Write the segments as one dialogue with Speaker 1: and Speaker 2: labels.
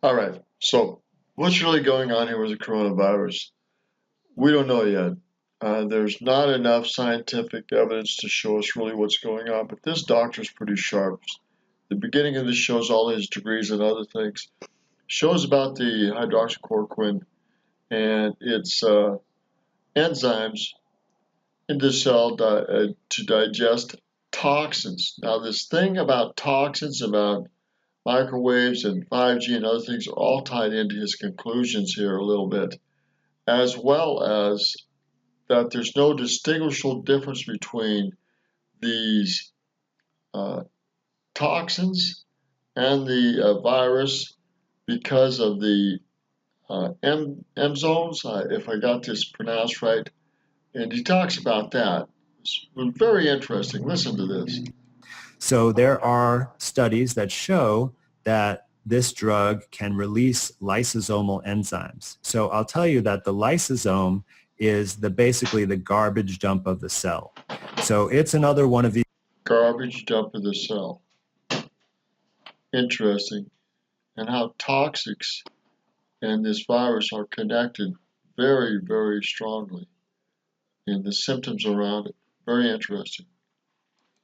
Speaker 1: All right. So what's really going on here with the coronavirus? We don't know yet. There's not enough scientific evidence to show us really what's going on, but this doctor's pretty sharp. The beginning of this shows all his degrees and other things. Shows about the hydroxychloroquine and its enzymes in the cell to digest toxins. Now, this thing about toxins, about microwaves and 5G and other things are all tied into his conclusions here a little bit, as well as that there's no distinguishable difference between these uh, toxins and the virus because of the M zones, if I got this pronounced right, and he talks about that. It's very interesting. Listen to this.
Speaker 2: So there are studies that show that this drug can release lysosomal enzymes. So I'll tell you that the lysosome is basically the garbage dump of the cell. So it's another one of these
Speaker 1: garbage dump of the cell. Interesting. And how toxics and this virus are connected very, very strongly in the symptoms around it. Very interesting.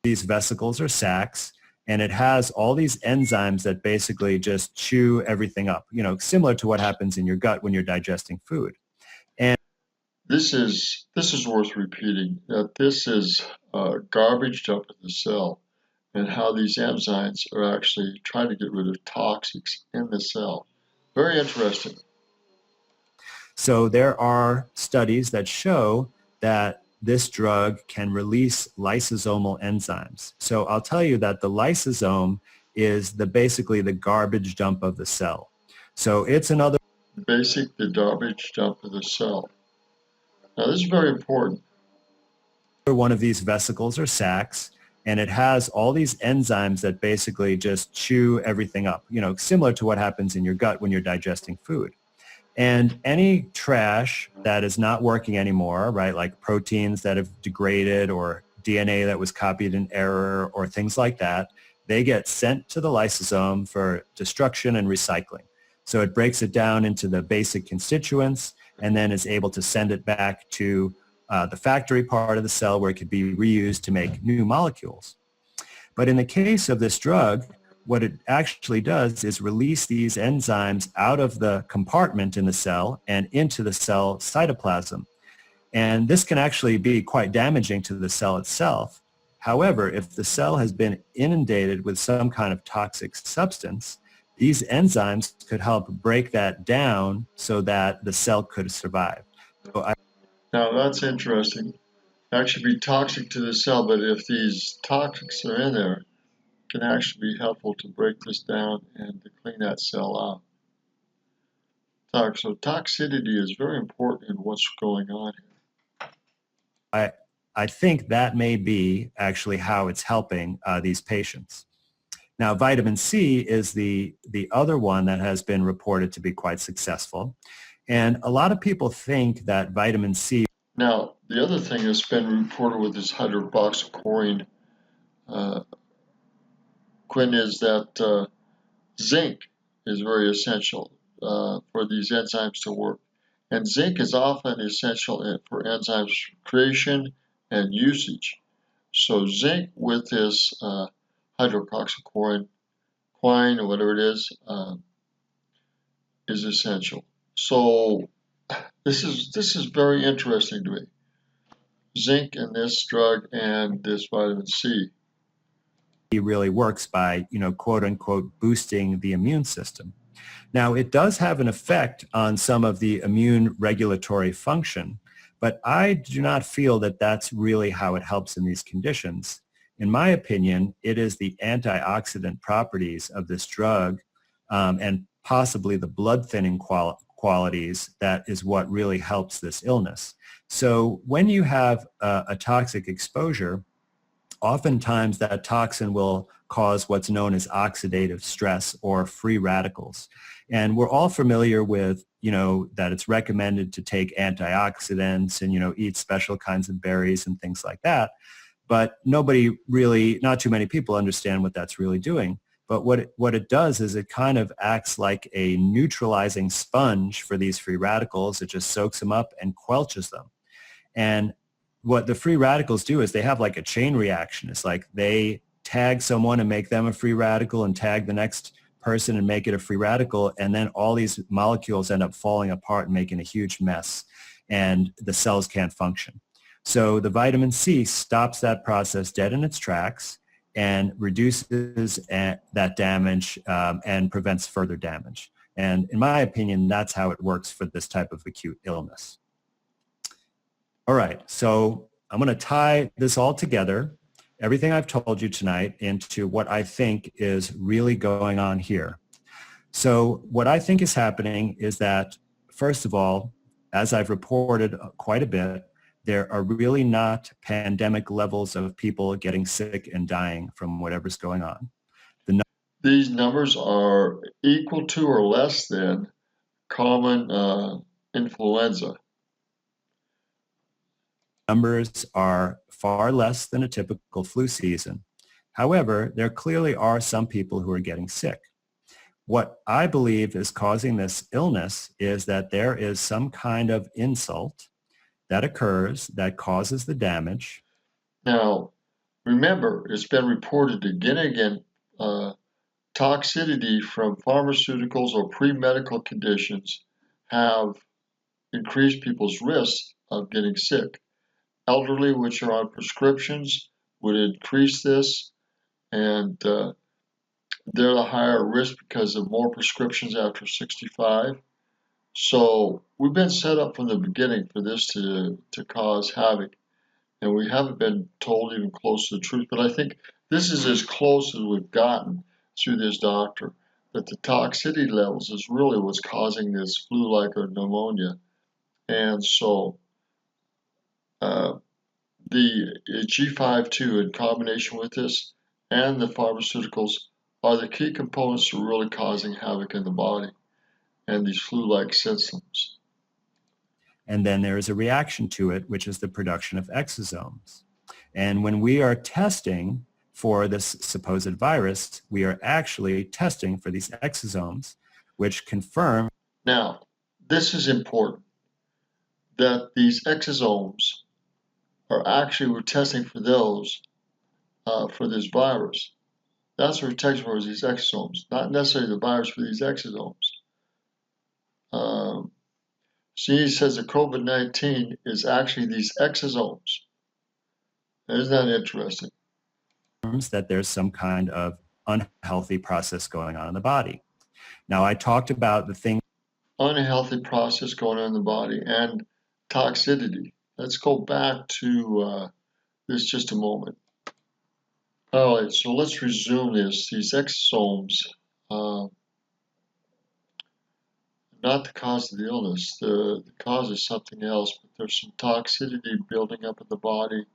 Speaker 2: These vesicles or sacs, and it has all these enzymes that basically just chew everything up, similar to what happens in your gut when you're digesting food. And
Speaker 1: this is worth repeating, that this is garbage dump of the cell and how these enzymes are actually trying to get rid of toxics in the cell. Very interesting.
Speaker 2: So there are studies that show that this drug can release lysosomal enzymes. So I'll tell you that the lysosome is basically the garbage dump of the cell. So it's another
Speaker 1: the garbage dump of the cell. Now this is very important.
Speaker 2: One of these vesicles or sacs, and it has all these enzymes that basically just chew everything up, similar to what happens in your gut when you're digesting food. And any trash that is not working anymore, right, like proteins that have degraded or DNA that was copied in error or things like that, they get sent to the lysosome for destruction and recycling. So it breaks it down into the basic constituents and then is able to send it back to the factory part of the cell where it could be reused to make new molecules. But in the case of this drug, what it actually does is release these enzymes out of the compartment in the cell and into the cell cytoplasm. And this can actually be quite damaging to the cell itself. However, if the cell has been inundated with some kind of toxic substance, these enzymes could help break that down so that the cell could survive.
Speaker 1: Now that's interesting. Actually be toxic to the cell, but if these toxics are in there, can actually be helpful to break this down and to clean that cell out. So toxicity is very important in what's going on here.
Speaker 2: I think that may be actually how it's helping these patients. Now, vitamin C is the other one that has been reported to be quite successful. And a lot of people think that vitamin C...
Speaker 1: Now, the other thing that's been reported with this hydroxychloroquine is that zinc is very essential for these enzymes to work. And zinc is often essential for enzymes creation and usage. So zinc with this hydroxychloroquine, or whatever it is essential. So this is very interesting to me. Zinc in this drug and this vitamin C.
Speaker 2: Really works by, quote unquote, boosting the immune system. Now, it does have an effect on some of the immune regulatory function, but I do not feel that that's really how it helps in these conditions. In my opinion, it is the antioxidant properties of this drug and possibly the blood thinning qualities that is what really helps this illness. So when you have a toxic exposure, oftentimes that toxin will cause what's known as oxidative stress or free radicals. And we're all familiar with, that it's recommended to take antioxidants and, eat special kinds of berries and things like that. But not too many people understand what that's really doing. But what it does is it kind of acts like a neutralizing sponge for these free radicals. It just soaks them up and quelches them. And what the free radicals do is they have like a chain reaction. It's like they tag someone and make them a free radical and tag the next person and make it a free radical. And then all these molecules end up falling apart and making a huge mess. And the cells can't function. So the vitamin C stops that process dead in its tracks and reduces that damage and prevents further damage. And in my opinion, that's how it works for this type of acute illness. All right, so I'm going to tie this all together, everything I've told you tonight, into what I think is really going on here. So what I think is happening is that, first of all, as I've reported quite a bit, there are really not pandemic levels of people getting sick and dying from whatever's going on.
Speaker 1: These numbers are equal to or less than common influenza.
Speaker 2: Numbers are far less than a typical flu season. However, there clearly are some people who are getting sick. What I believe is causing this illness is that there is some kind of insult that occurs that causes the damage.
Speaker 1: Now, remember, it's been reported again and again, toxicity from pharmaceuticals or pre-medical conditions have increased people's risks of getting sick. Elderly, which are on prescriptions, would increase this, and they're the higher risk because of more prescriptions after 65. So we've been set up from the beginning for this to cause havoc, and we haven't been told even close to the truth. But I think this is as close as we've gotten through this doctor, that the toxicity levels is really what's causing this flu-like or pneumonia. And so the G5-2 in combination with this and the pharmaceuticals are the key components to really causing havoc in the body and these flu-like symptoms.
Speaker 2: And then there is a reaction to it, which is the production of exosomes. And when we are testing for this supposed virus, we are actually testing for these exosomes, which confirm.
Speaker 1: Now, this is important, that these exosomes are actually, we're testing for those for this virus. That's what we're testing for, is these exosomes, not necessarily the virus, for these exosomes. He says that COVID-19 is actually these exosomes. Isn't that interesting?
Speaker 2: That there's some kind of unhealthy process going on in the body. Now, I talked about the thing.
Speaker 1: Unhealthy process going on in the body and toxicity. Let's go back to this just a moment. All right, so let's resume this. These exosomes, not the cause of the illness. The cause is something else, but there's some toxicity building up in the body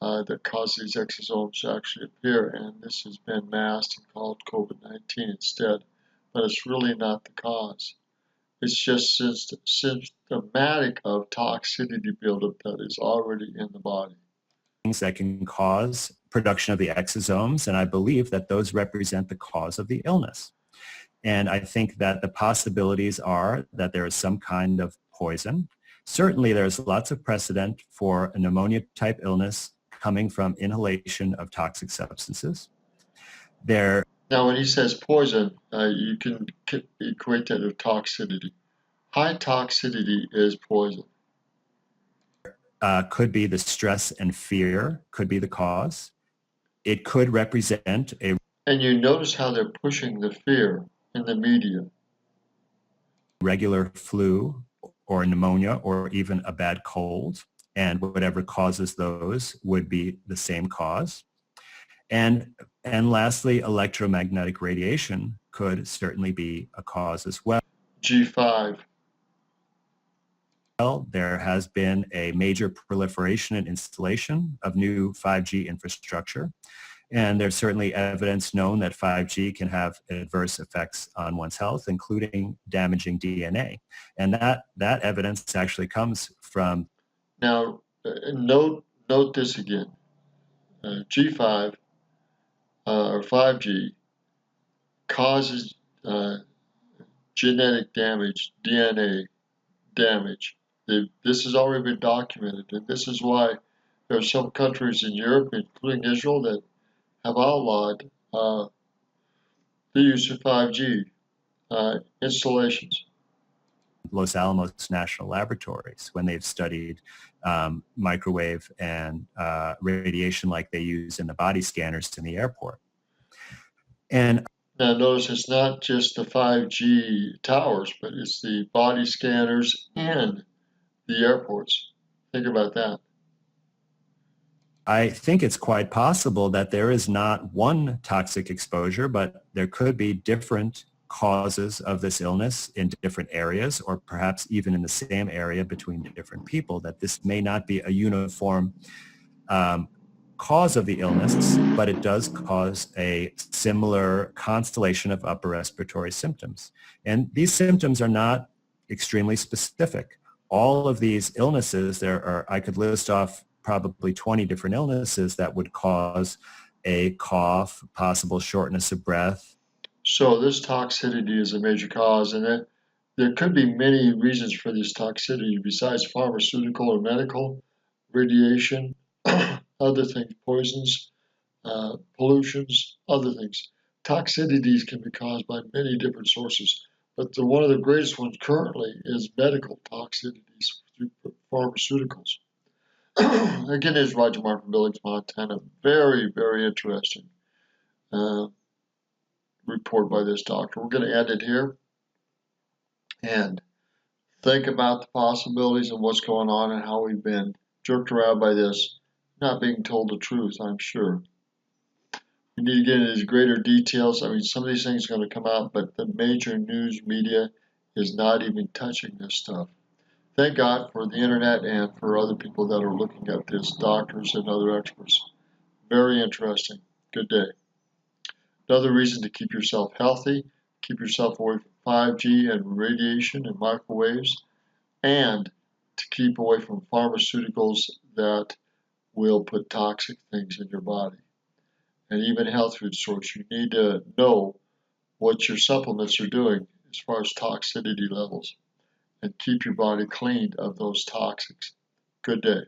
Speaker 1: that causes these exosomes to actually appear, and this has been masked and called COVID-19 instead, but it's really not the cause. It's just symptomatic of toxicity buildup that is already in the body.
Speaker 2: Things that can cause production of the exosomes, and I believe that those represent the cause of the illness. And I think that the possibilities are that there is some kind of poison. Certainly there's lots of precedent for a pneumonia-type illness coming from inhalation of toxic substances.
Speaker 1: Now, when he says poison, you can equate that with toxicity. High toxicity is poison.
Speaker 2: Could be the stress and fear, could be the cause. It could represent a...
Speaker 1: And you notice how they're pushing the fear in the media.
Speaker 2: Regular flu or pneumonia or even a bad cold, and whatever causes those would be the same cause. And lastly, electromagnetic radiation could certainly be a cause as well.
Speaker 1: G5.
Speaker 2: There has been a major proliferation and installation of new 5G infrastructure. And there's certainly evidence known that 5G can have adverse effects on one's health, including damaging DNA. And that evidence actually comes from...
Speaker 1: Now, note this again. G5 or 5G causes genetic damage, DNA damage. This has already been documented, and this is why there are some countries in Europe, including Israel, that have outlawed the use of 5G installations.
Speaker 2: Los Alamos National Laboratories, when they've studied microwave and radiation like they use in the body scanners in the airport. And
Speaker 1: now notice it's not just the 5G towers, but it's the body scanners and the airports. Think about that.
Speaker 2: I think it's quite possible that there is not one toxic exposure, but there could be different causes of this illness in different areas, or perhaps even in the same area between different people, that this may not be a uniform cause of the illness, but it does cause a similar constellation of upper respiratory symptoms. And these symptoms are not extremely specific. All of these illnesses, I could list off probably 20 different illnesses that would cause a cough, possible shortness of breath.
Speaker 1: So this toxicity is a major cause, and there could be many reasons for this toxicity besides pharmaceutical or medical, radiation, other things, poisons, pollutions, other things. Toxicities can be caused by many different sources, but one of the greatest ones currently is medical toxicities through pharmaceuticals. Again, this is Roger Mark from Billings, Montana. Very, very interesting report by this doctor. We're going to end it here and think about the possibilities of what's going on and how we've been jerked around by this, not being told the truth, I'm sure. We need to get into these greater details. I mean, some of these things are going to come out, but the major news media is not even touching this stuff. Thank God for the internet and for other people that are looking at this, doctors and other experts. Very interesting. Good day. Another reason to keep yourself healthy, keep yourself away from 5G and radiation and microwaves, and to keep away from pharmaceuticals that will put toxic things in your body. And even health food stores, you need to know what your supplements are doing as far as toxicity levels and keep your body clean of those toxics. Good day.